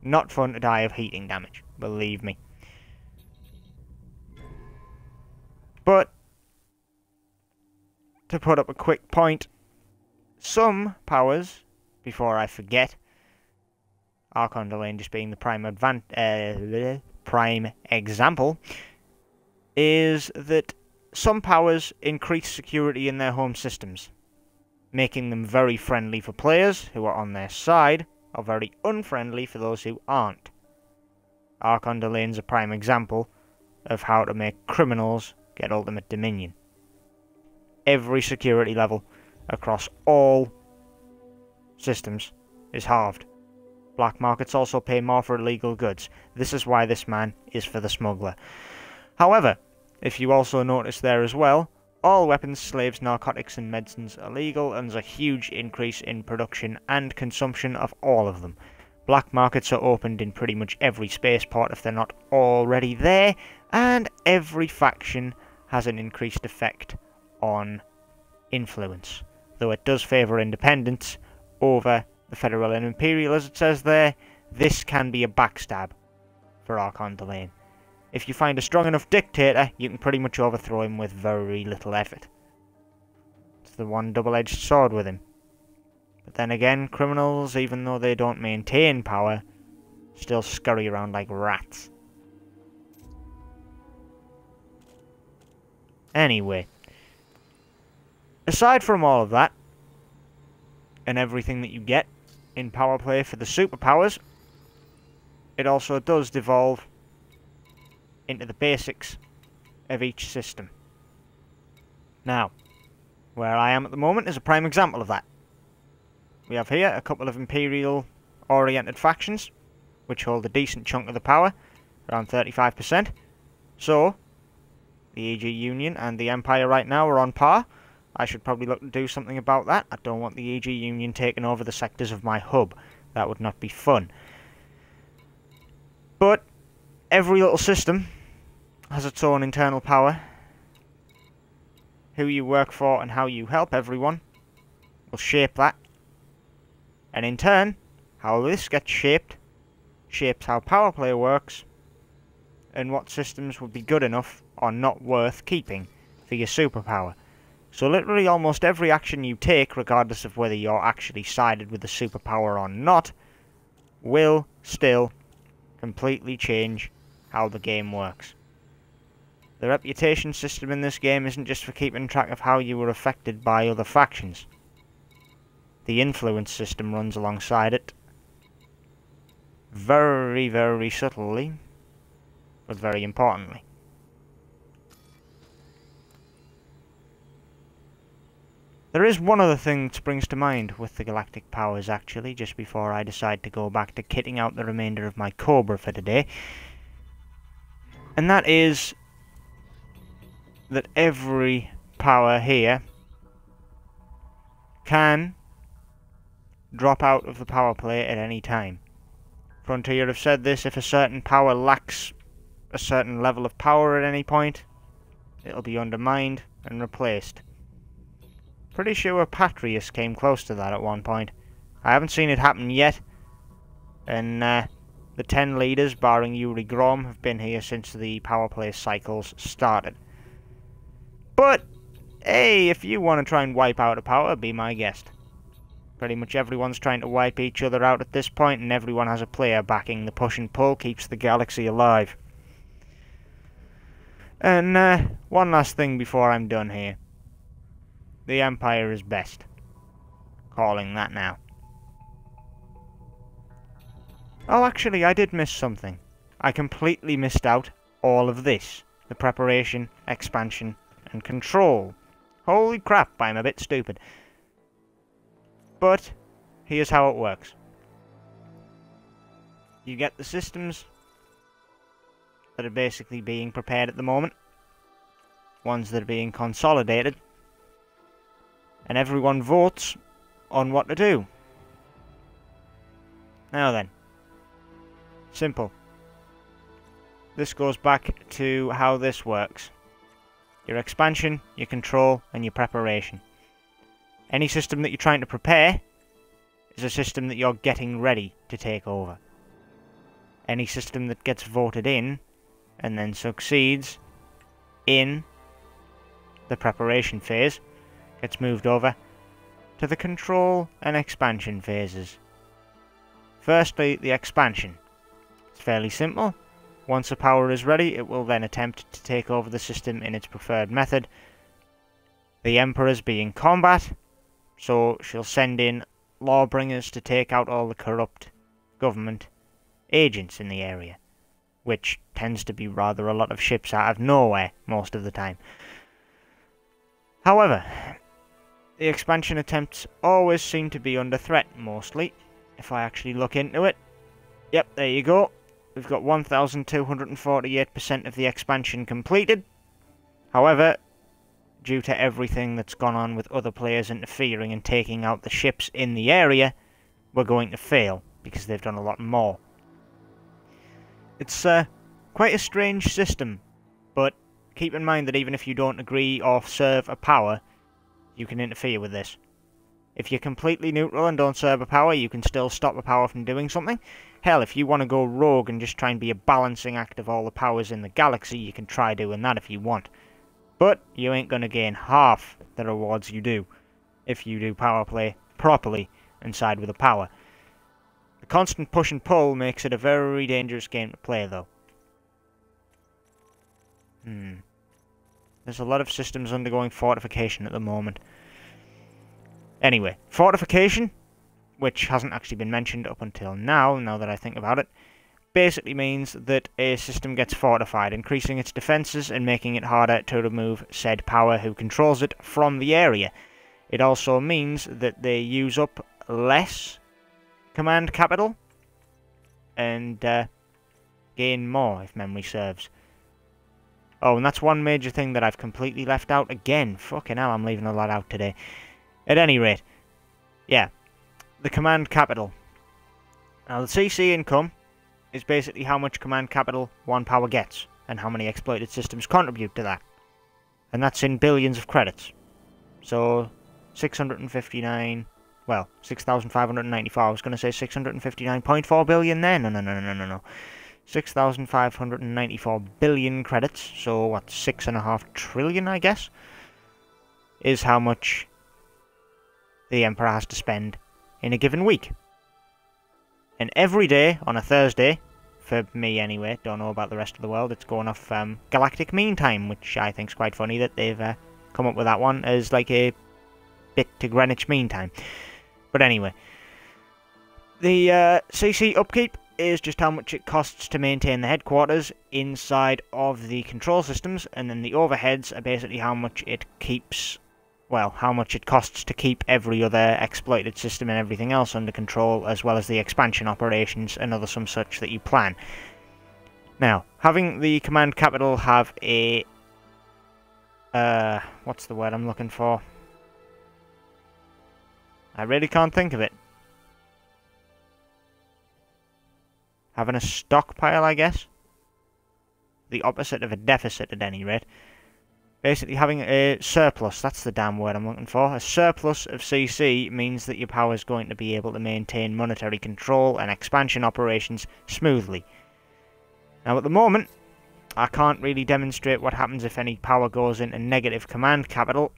Not fun to die of heating damage, believe me. But, to put up a quick point, some powers, before I forget, Archon Delane just being the prime example, is that some powers increase security in their home systems, making them very friendly for players who are on their side, are very unfriendly for those who aren't. Archon Delane's a prime example of how to make criminals get ultimate dominion. Every security level across all systems is halved. Black markets also pay more for illegal goods. This is why this man is for the smuggler. However, if you also notice there as well, all weapons, slaves, narcotics and medicines are legal, and there's a huge increase in production and consumption of all of them. Black markets are opened in pretty much every spaceport if they're not already there, and every faction has an increased effect on influence. Though it does favour independence over the Federal and Imperial, as it says there, this can be a backstab for Archon Delane. If you find a strong enough dictator, you can pretty much overthrow him with very little effort. It's the one double-edged sword with him. But then again, criminals, even though they don't maintain power, still scurry around like rats. Anyway, aside from all of that, and everything that you get in Powerplay for the superpowers, it also does devolve into the basics of each system. Now, where I am at the moment is a prime example of that. We have here a couple of Imperial-oriented factions, which hold a decent chunk of the power, around 35%. So, the EG Union and the Empire right now are on par. I should probably look to do something about that. I don't want the EG Union taking over the sectors of my hub. That would not be fun. But every little system has its own internal power. Who you work for and how you help everyone will shape that. And in turn, how this gets shaped shapes how Powerplay works and what systems would be good enough or not worth keeping for your superpower. So literally almost every action you take, regardless of whether you're actually sided with the superpower or not, will still completely change how the game works. The reputation system in this game isn't just for keeping track of how you were affected by other factions. The influence system runs alongside it. Very, very subtly, but very importantly. There is one other thing that springs to mind with the galactic powers, actually, just before I decide to go back to kitting out the remainder of my Cobra for today. And that is that every power here can drop out of the Powerplay at any time. Frontier have said this: if a certain power lacks a certain level of power at any point, it'll be undermined and replaced. Pretty sure Patrius came close to that at one point. I haven't seen it happen yet, and the 10 leaders, barring Yuri Grom, have been here since the Powerplay cycles started. But, hey, if you want to try and wipe out a power, be my guest. Pretty much everyone's trying to wipe each other out at this point, and everyone has a player backing. The push and pull keeps the galaxy alive. And one last thing before I'm done here. The Empire is best. Calling that now. Oh, actually, I did miss something. I completely missed out all of this. The preparation, expansion, and control. Holy crap, I'm a bit stupid. But, here's how it works. You get the systems that are basically being prepared at the moment. Ones that are being consolidated. And everyone votes on what to do. Now then. Simple. This goes back to how this works. Your expansion, your control, and your preparation. Any system that you're trying to prepare is a system that you're getting ready to take over. Any system that gets voted in and then succeeds in the preparation phase gets moved over to the control and expansion phases. Firstly, the expansion. It's fairly simple. Once a power is ready, it will then attempt to take over the system in its preferred method. The Emperor's be in combat, so she'll send in lawbringers to take out all the corrupt government agents in the area, which tends to be rather a lot of ships out of nowhere most of the time. However, the expansion attempts always seem to be under threat, mostly, if I actually look into it. Yep, there you go. We've got 1,248% of the expansion completed. However, due to everything that's gone on with other players interfering and taking out the ships in the area, we're going to fail, because they've done a lot more. It's quite a strange system, but keep in mind that even if you don't agree or serve a power, you can interfere with this. If you're completely neutral and don't serve a power, you can still stop a power from doing something. Hell, if you want to go rogue and just try and be a balancing act of all the powers in the galaxy, you can try doing that if you want. But you ain't going to gain half the rewards you do if you do power play properly and side with a power. The constant push and pull makes it a very dangerous game to play, though. There's a lot of systems undergoing fortification at the moment. Anyway, Fortification, which hasn't actually been mentioned up until now that I think about it, basically means that a system gets fortified, increasing its defences and making it harder to remove said power who controls it from the area. It also means that they use up less command capital and gain more, if memory serves. Oh, and that's one major thing that I've completely left out again. Fucking hell, I'm leaving a lot out today. At any rate, yeah, the command capital. Now, the CC income is basically how much command capital one power gets, and how many exploited systems contribute to that. And that's in billions of credits. So, 659... well, 6,594. I was going to say 659.4 billion there. No. 6,594 billion credits, so what, 6.5 trillion, I guess, is how much the Emperor has to spend in a given week. And every day on a Thursday, for me anyway, don't know about the rest of the world, it's going off Galactic Mean Time, which I think's quite funny that they've come up with that one as like a bit to Greenwich Mean Time. But anyway, the CC upkeep is just how much it costs to maintain the headquarters inside of the control systems, and then the overheads are basically how much it keeps, well, how much it costs to keep every other exploited system and everything else under control, as well as the expansion operations and other some such that you plan. Now, having the command capital have a, what's the word I'm looking for? I really can't think of it. Having a stockpile, I guess. The opposite of a deficit, at any rate. Basically, having a surplus, that's the damn word I'm looking for. A surplus of CC means that your power is going to be able to maintain monetary control and expansion operations smoothly. Now, at the moment, I can't really demonstrate what happens if any power goes into negative command capital,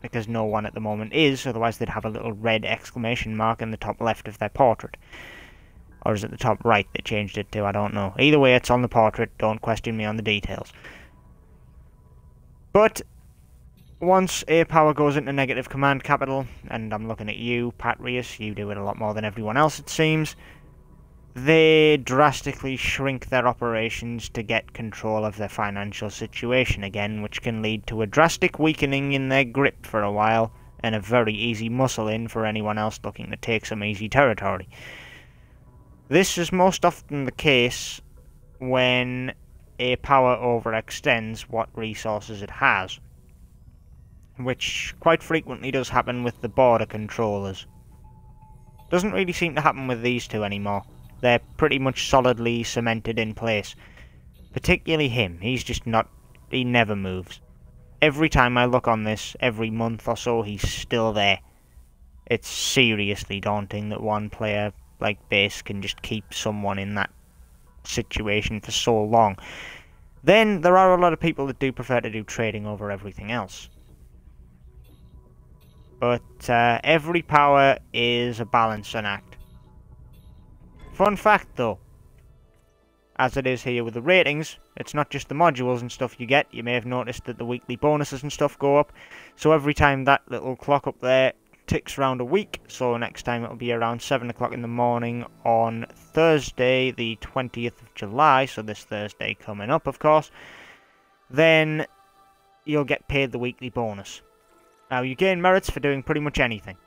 because no one at the moment is, otherwise they'd have a little red exclamation mark in the top left of their portrait. Or is it the top right they changed it to? I don't know. Either way, it's on the portrait. Don't question me on the details. But once a power goes into negative command capital, and I'm looking at you, Patrius, you do it a lot more than everyone else it seems, they drastically shrink their operations to get control of their financial situation again, which can lead to a drastic weakening in their grip for a while, and a very easy muscle in for anyone else looking to take some easy territory. This is most often the case when a power overextends what resources it has, which quite frequently does happen with the border controllers. Doesn't really seem to happen with these two anymore. They're pretty much solidly cemented in place. Particularly him, he's just not... he never moves. Every time I look on this, every month or so, he's still there. It's seriously daunting that one player like Base can just keep someone in that situation for so long. Then there are a lot of people that do prefer to do trading over everything else. But every power is a balancing act. Fun fact though, as it is here with the ratings, it's not just the modules and stuff you get. You may have noticed that the weekly bonuses and stuff go up. So every time that little clock up there ticks around a week, so next time it'll be around 7 o'clock in the morning on Thursday the 20th of July, so this Thursday coming up of course, then you'll get paid the weekly bonus. Now you gain merits for doing pretty much anything.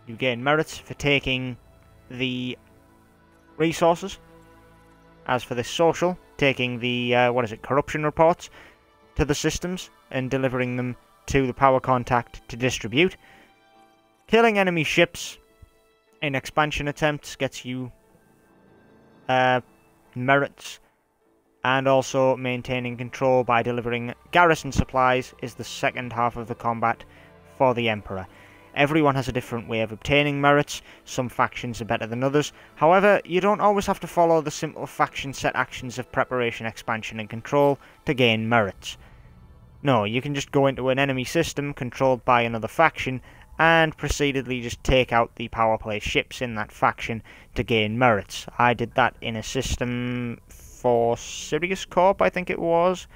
You gain merits for taking the resources. As for this social, taking the, corruption reports to the systems and delivering them to the power contact to distribute. Killing enemy ships in expansion attempts gets you merits, and also maintaining control by delivering garrison supplies is the second half of the combat for the Emperor. Everyone has a different way of obtaining merits. Some factions are better than others. However, you don't always have to follow the simple faction set actions of preparation, expansion and control to gain merits. No, you can just go into an enemy system controlled by another faction and proceededly just take out the Powerplay ships in that faction to gain merits. I did that in a system for Sirius Corp, I think it was,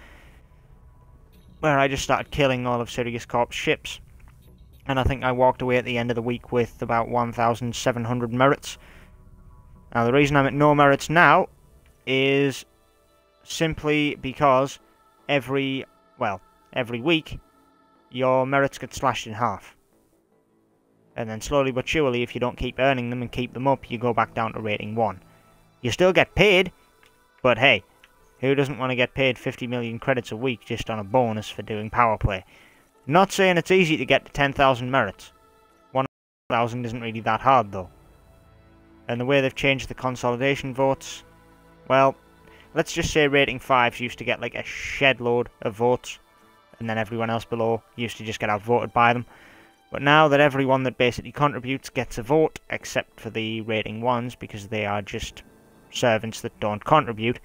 where I just started killing all of Sirius Corp's ships. and I think I walked away at the end of the week with about 1,700 merits. Now, the reason I'm at no merits now is simply because every week, your merits get slashed in half. And then slowly but surely, if you don't keep earning them and keep them up, you go back down to rating 1. You still get paid, but hey, who doesn't want to get paid 50 million credits a week just on a bonus for doing Powerplay? Not saying it's easy to get to 10,000 merits. 1,000 isn't really that hard though. And the way they've changed the consolidation votes, well, let's just say rating 5s used to get like a shed load of votes, and then everyone else below used to just get outvoted by them. But now that everyone that basically contributes gets a vote, except for the rating 1s, because they are just servants that don't contribute,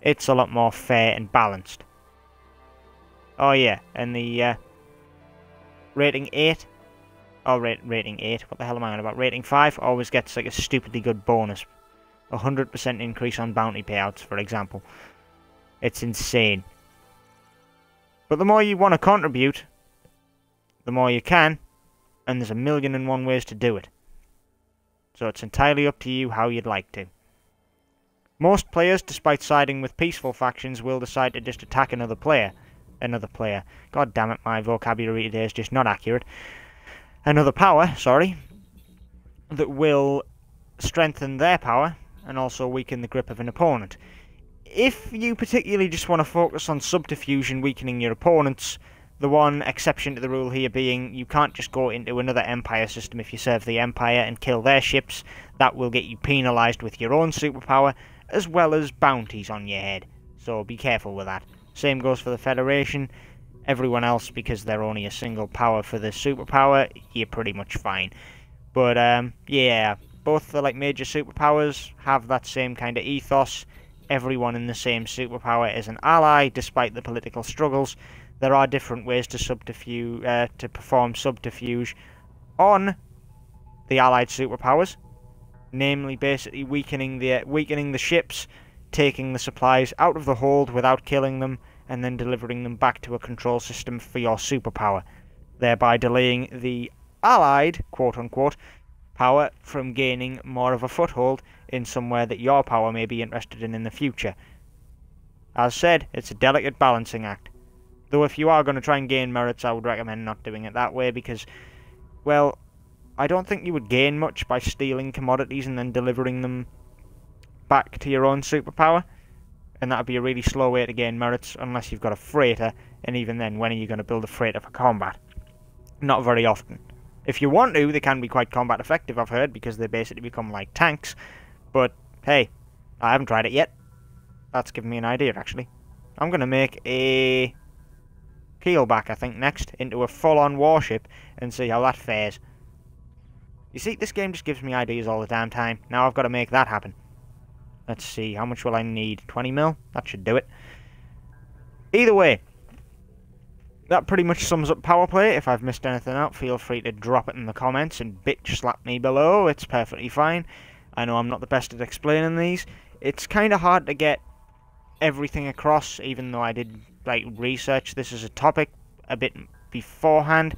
it's a lot more fair and balanced. Oh yeah, and the rating 8, rating 8, what the hell am I on about? Rating 5 always gets like a stupidly good bonus. 100% increase on bounty payouts, for example. It's insane. But the more you want to contribute, the more you can, and there's 1,000,001 ways to do it. So it's entirely up to you how you'd like to. Most players, despite siding with peaceful factions, will decide to just attack another player. God damn it, my vocabulary today is just not accurate. Another power, sorry, that will strengthen their power and also weaken the grip of an opponent. If you particularly just want to focus on subterfuge and weakening your opponents, the one exception to the rule here being you can't just go into another Empire system if you serve the Empire and kill their ships. That will get you penalised with your own superpower, as well as bounties on your head. So be careful with that. Same goes for the Federation. Everyone else, because they're only a single power for the superpower, you're pretty much fine. But yeah, both the major superpowers have that same kind of ethos. Everyone in the same superpower is an ally, despite the political struggles. There are different ways to perform subterfuge on the allied superpowers, namely basically weakening the ships, taking the supplies out of the hold without killing them, and then delivering them back to a control system for your superpower, thereby delaying the allied, quote-unquote, power from gaining more of a foothold in somewhere that your power may be interested in the future. As said, it's a delicate balancing act. Though if you are going to try and gain merits, I would recommend not doing it that way because, well, I don't think you would gain much by stealing commodities and then delivering them back to your own superpower. And that would be a really slow way to gain merits unless you've got a freighter, and even then, when are you going to build a freighter for combat? Not very often. If you want to, they can be quite combat effective, I've heard, because they basically become like tanks. But, hey, I haven't tried it yet. That's given me an idea, actually. I'm going to make a keelback, I think, next, into a full-on warship, and see how that fares. You see, this game just gives me ideas all the damn time. Now I've got to make that happen. Let's see, how much will I need? 20 mil? That should do it. Either way, that pretty much sums up Powerplay. If I've missed anything out, feel free to drop it in the comments and bitch slap me below. It's perfectly fine. I know I'm not the best at explaining these. It's kind of hard to get everything across, even though I did research this as a topic a bit beforehand.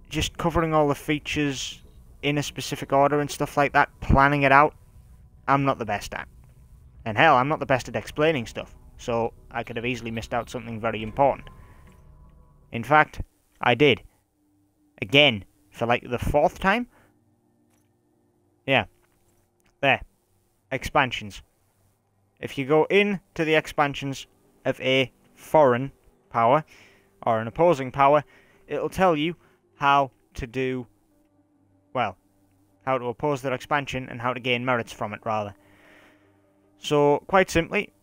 Just covering all the features in a specific order and stuff like that, planning it out, I'm not the best at. And hell, I'm not the best at explaining stuff, so I could have easily missed out something very important. In fact, I did. Again, for the 4th time? Yeah. There. Expansions. If you go into the expansions of a foreign power, or an opposing power, it'll tell you how to do, well, how to oppose their expansion and how to gain merits from it, rather. So, quite simply,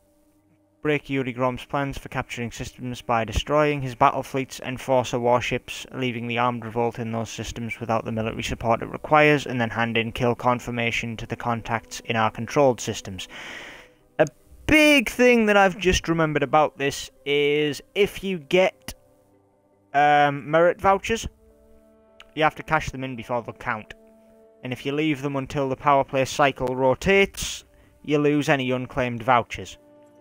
break Yuri Grom's plans for capturing systems by destroying his battle fleets, enforcer warships, leaving the armed revolt in those systems without the military support it requires, and then hand in kill confirmation to the contacts in our controlled systems. A big thing that I've just remembered about this is if you get merit vouchers, you have to cash them in before they'll count. And if you leave them until the Powerplay cycle rotates, you lose any unclaimed vouchers.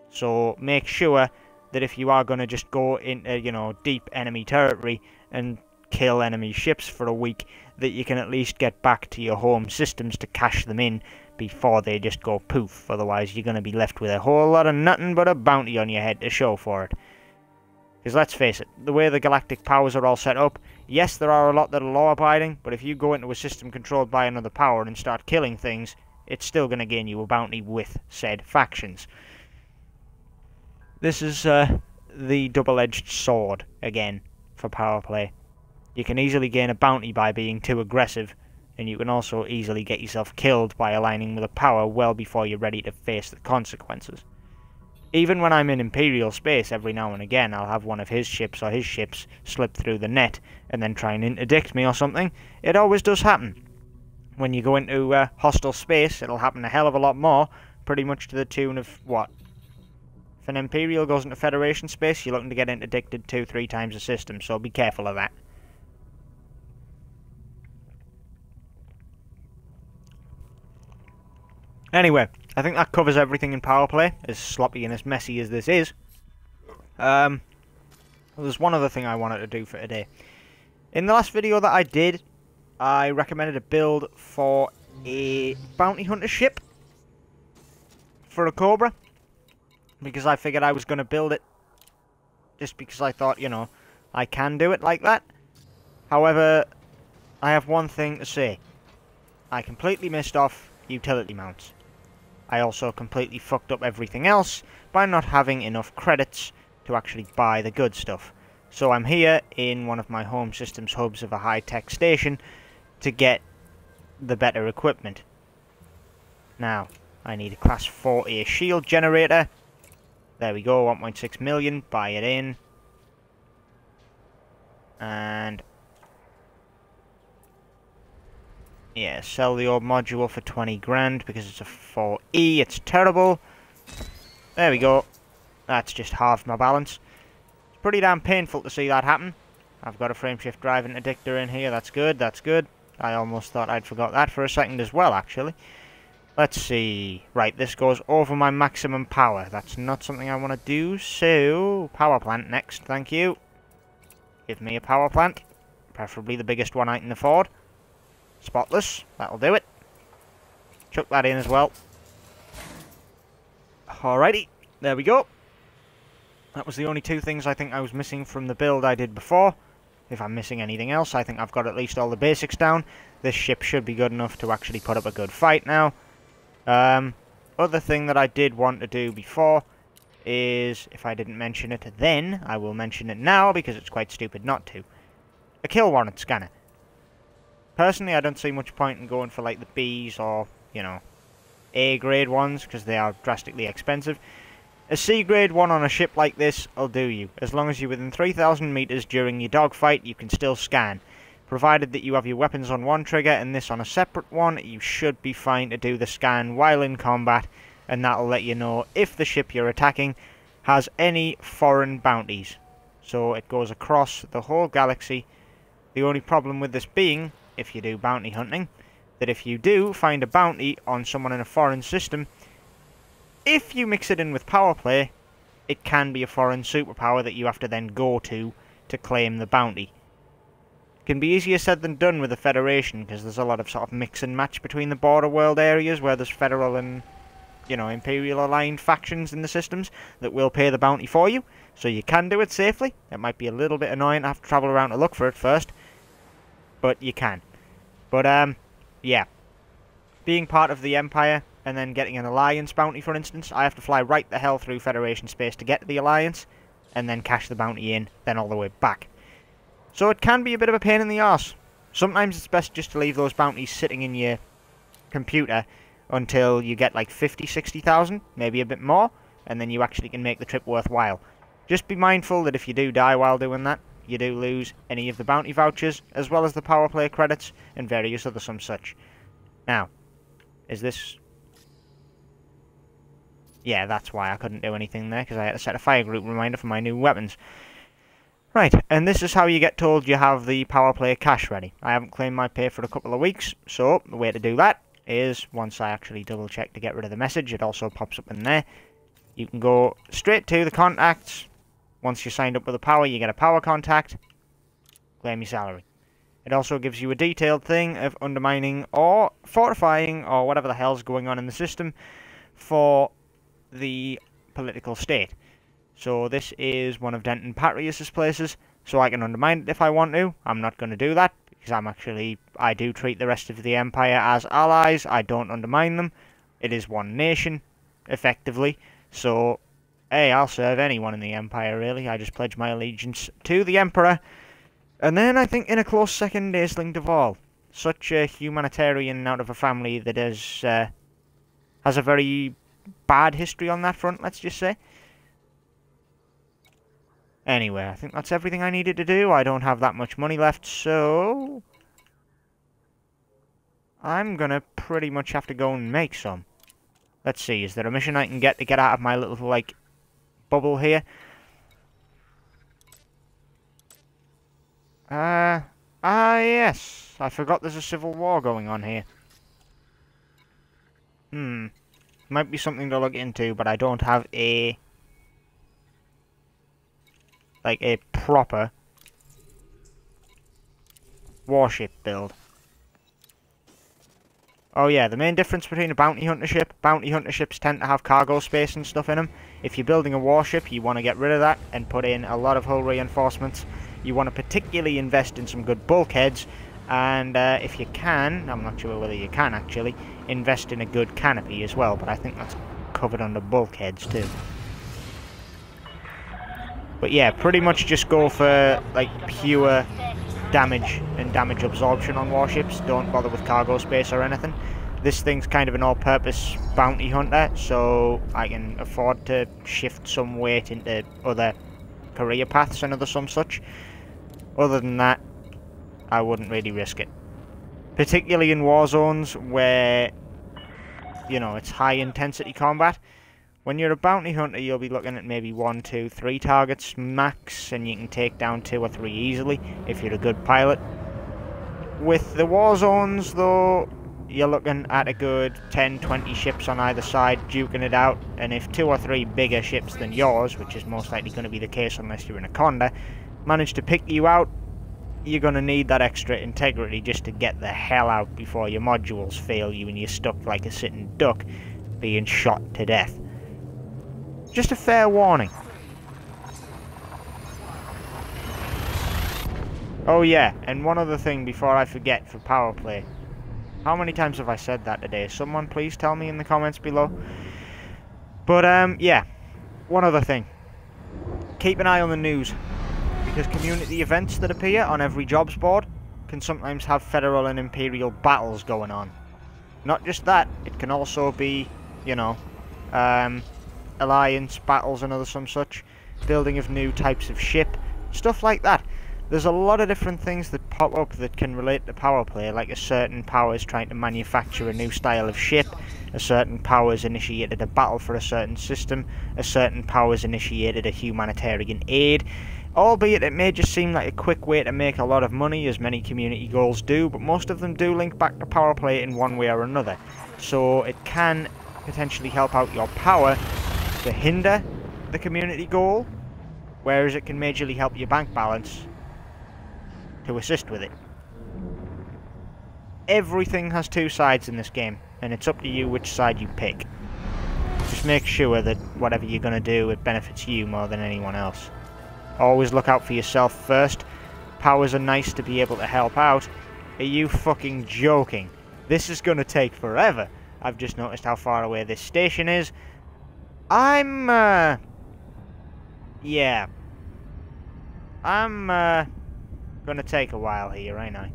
So make sure that if you are going to just go into, deep enemy territory and kill enemy ships for a week, that you can at least get back to your home systems to cash them in before they just go poof. Otherwise you're going to be left with a whole lot of nothing but a bounty on your head to show for it. Because let's face it, the way the galactic powers are all set up, yes, there are a lot that are law-abiding, but if you go into a system controlled by another power and start killing things, it's still going to gain you a bounty with said factions. This is the double-edged sword, again, for power play. You can easily gain a bounty by being too aggressive, and you can also easily get yourself killed by aligning with a power well before you're ready to face the consequences. Even when I'm in Imperial space, every now and again, I'll have one of his ships or his ships slip through the net and then try and interdict me or something. It always does happen. When you go into hostile space, it'll happen a hell of a lot more, pretty much to the tune of, what? If an Imperial goes into Federation space, you're looking to get interdicted 2-3 times a system, so be careful of that. Anyway, I think that covers everything in power play, as sloppy and as messy as this is. There's one other thing I wanted to do for today. In the last video that I did, I recommended a build for a bounty hunter ship for a Cobra, because I figured I was going to build it just because I thought, you know, I can do it like that. However, I have one thing to say. I completely missed off utility mounts. I also completely fucked up everything else by not having enough credits to actually buy the good stuff. So I'm here in one of my home systems hubs of a high-tech station to get the better equipment. Now, I need a class 4A shield generator. There we go, 1.6 million, buy it in. And yeah, sell the orb module for 20 grand because it's a 4E, it's terrible. There we go. That's just half my balance. It's pretty damn painful to see that happen. I've got a frameshift drive interdictor in here, that's good, that's good. I almost thought I'd forgot that for a second as well, actually. Let's see. Right, this goes over my maximum power. That's not something I want to do, so power plant next, thank you. Give me a power plant. Preferably the biggest one I can afford. Spotless, that'll do it. Chuck that in as well. Alrighty, there we go. That was the only two things I think I was missing from the build I did before. If I'm missing anything else, I think I've got at least all the basics down. This ship should be good enough to actually put up a good fight now. Other thing that I did want to do before is, if I didn't mention it then, I will mention it now because it's quite stupid not to. A kill warrant scanner. Personally, I don't see much point in going for like the Bs or, you know, A grade ones because they are drastically expensive. A C grade one on a ship like this will do you. As long as you're within 3,000 meters during your dogfight, you can still scan. Provided that you have your weapons on one trigger and this on a separate one, you should be fine to do the scan while in combat, and that'll let you know if the ship you're attacking has any foreign bounties. So it goes across the whole galaxy. The only problem with this being, if you do bounty hunting, that if you do find a bounty on someone in a foreign system, if you mix it in with power play, it can be a foreign superpower that you have to then go to claim the bounty. It can be easier said than done with the Federation, because there's a lot of sort of mix and match between the border world areas where there's Federal and, you know, Imperial aligned factions in the systems that will pay the bounty for you, so you can do it safely. It might be a little bit annoying to have to travel around to look for it first, but you can. But, yeah. Being part of the Empire, and then getting an Alliance bounty, for instance, I have to fly right the hell through Federation space to get to the Alliance, and then cash the bounty in, then all the way back. So it can be a bit of a pain in the arse. Sometimes it's best just to leave those bounties sitting in your computer until you get like 50, 60,000, maybe a bit more, and then you actually can make the trip worthwhile. Just be mindful that if you do die while doing that, you do lose any of the bounty vouchers, as well as the power play credits, and various other some such. Now, is this... Yeah, that's why I couldn't do anything there, because I had to set a fire group reminder for my new weapons. Right, and this is how you get told you have the power play cash ready. I haven't claimed my pay for a couple of weeks, so the way to do that is, once I actually double check to get rid of the message, it also pops up in there. You can go straight to the contacts. Once you're signed up with the power, you get a power contact. claim your salary. It also gives you a detailed thing of undermining or fortifying or whatever the hell's going on in the system for the political state. So this is one of Denton Patrius's places, so I can undermine it if I want to. I'm not going to do that, because I do treat the rest of the Empire as allies. I don't undermine them. It is one nation, effectively. So, hey, I'll serve anyone in the Empire, really. I just pledge my allegiance to the Emperor. And then I think in a close second, Aisling Duval. Such a humanitarian out of a family that has a very bad history on that front, let's just say. Anyway, I think that's everything I needed to do. I don't have that much money left, so I'm gonna pretty much have to go and make some. Let's see, is there a mission I can get to get out of my little, like, bubble here? Yes. I forgot there's a civil war going on here. Might be something to look into, but I don't have a proper warship build. Oh yeah, the main difference between a bounty hunter ships tend to have cargo space and stuff in them. If you're building a warship, you want to get rid of that and put in a lot of hull reinforcements. You want to particularly invest in some good bulkheads, and if you can, I'm not sure whether you can actually, invest in a good canopy as well, but I think that's covered under bulkheads too. But yeah, pretty much just go for like pure damage and damage absorption on warships. Don't bother with cargo space or anything. This thing's kind of an all-purpose bounty hunter, so I can afford to shift some weight into other career paths and some such. Other than that, I wouldn't really risk it. Particularly in war zones where, you know, it's high intensity combat. When you're a bounty hunter, you'll be looking at maybe 1, 2, 3 targets max, and you can take down 2 or 3 easily if you're a good pilot. With the war zones, though, you're looking at a good 10, 20 ships on either side, duking it out, and if 2 or 3 bigger ships than yours, which is most likely going to be the case unless you're in a Conda, manage to pick you out, you're going to need that extra integrity just to get the hell out before your modules fail you and you're stuck like a sitting duck, being shot to death. Just a fair warning. Oh yeah, and one other thing before I forget for Powerplay. How many times have I said that today? Someone please tell me in the comments below. But yeah, one other thing. Keep an eye on the news, because community events that appear on every jobs board can sometimes have federal and imperial battles going on. Not just that, it can also be, you know, alliance battles and some such, building of new types of ship, stuff like that. There's a lot of different things that pop up that can relate to Powerplay, like a certain power is trying to manufacture a new style of ship, a certain power has initiated a battle for a certain system, a certain power has initiated a humanitarian aid. Albeit it may just seem like a quick way to make a lot of money, as many community goals do, but most of them do link back to Powerplay in one way or another. So it can potentially help out your power to hinder the community goal, whereas it can majorly help your bank balance to assist with it. Everything has 2 sides in this game, and it's up to you which side you pick. Just make sure that whatever you're going to do, it benefits you more than anyone else. Always look out for yourself first. Powers are nice to be able to help out. Are you fucking joking? This is going to take forever. I've just noticed how far away this station is. Yeah. I'm gonna take a while here, ain't I?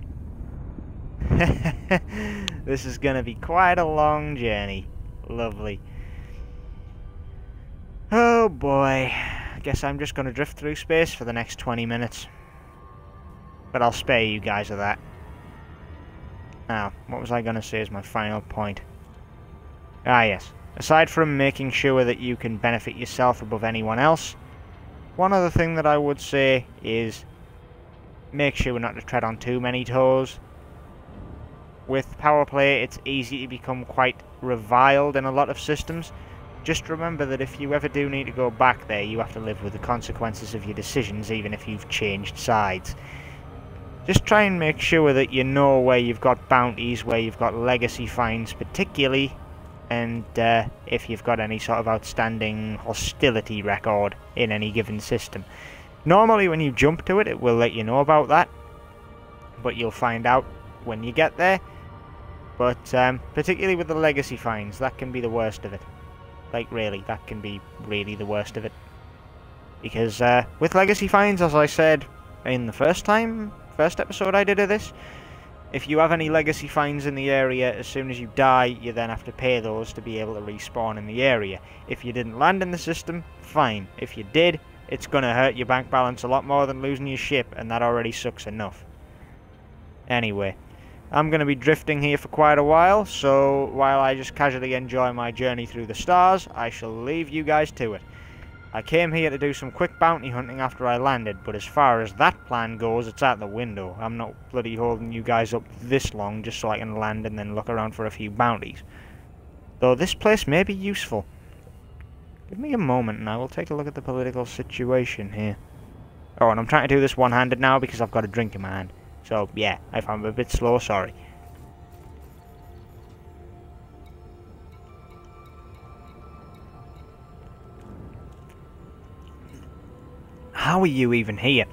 This is gonna be quite a long journey. Lovely. Oh boy. I guess I'm just gonna drift through space for the next 20 minutes. But I'll spare you guys of that. Now, what was I gonna say as my final point? Ah yes. Aside from making sure that you can benefit yourself above anyone else, one other thing that I would say is make sure not to tread on too many toes. With Powerplay, it's easy to become quite reviled in a lot of systems. Just remember that if you ever do need to go back there, you have to live with the consequences of your decisions, even if you've changed sides. Just try and make sure that you know where you've got bounties, where you've got legacy finds particularly, and if you've got any sort of outstanding hostility record in any given system. Normally when you jump to it, it will let you know about that, but you'll find out when you get there. But particularly with the legacy finds, that can be the worst of it. Like really, that can be really the worst of it. Because with legacy finds, as I said in the first episode I did of this, if you have any legacy finds in the area, as soon as you die, you then have to pay those to be able to respawn in the area. If you didn't land in the system, fine. If you did, it's gonna hurt your bank balance a lot more than losing your ship, and that already sucks enough. Anyway, I'm gonna be drifting here for quite a while, so while I just casually enjoy my journey through the stars, I shall leave you guys to it. I came here to do some quick bounty hunting after I landed, but as far as that plan goes, it's out the window. I'm not bloody holding you guys up this long just so I can land and then look around for a few bounties. Though this place may be useful. Give me a moment and I will take a look at the political situation here. Oh, and I'm trying to do this one-handed now because I've got a drink in my hand. So, yeah, if I'm a bit slow, sorry. How are you even here?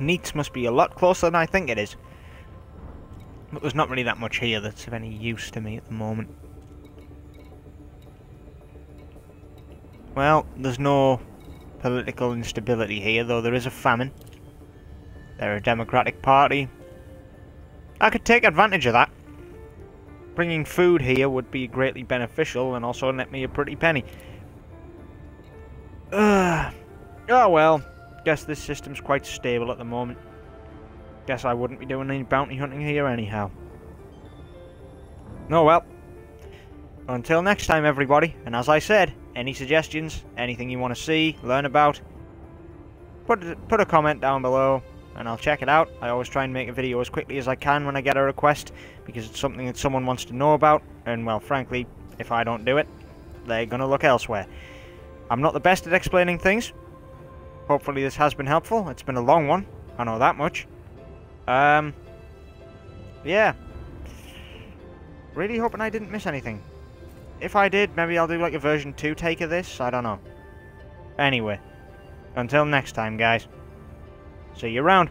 Neats must be a lot closer than I think it is. But there's not really that much here that's of any use to me at the moment. Well, there's no political instability here, though there is a famine. They're a democratic party. I could take advantage of that. Bringing food here would be greatly beneficial and also net me a pretty penny. Oh well, guess this system's quite stable at the moment. Guess I wouldn't be doing any bounty hunting here anyhow. Oh well. Until next time everybody, and as I said, any suggestions, anything you want to see, learn about, put a comment down below and I'll check it out. I always try and make a video as quickly as I can when I get a request, because it's something that someone wants to know about, and well, frankly, if I don't do it, they're gonna look elsewhere. I'm not the best at explaining things. Hopefully this has been helpful. It's been a long one, I know that much. Yeah. Really hoping I didn't miss anything. If I did, maybe I'll do like a version 2 take of this, I don't know. Anyway, until next time guys. See you around.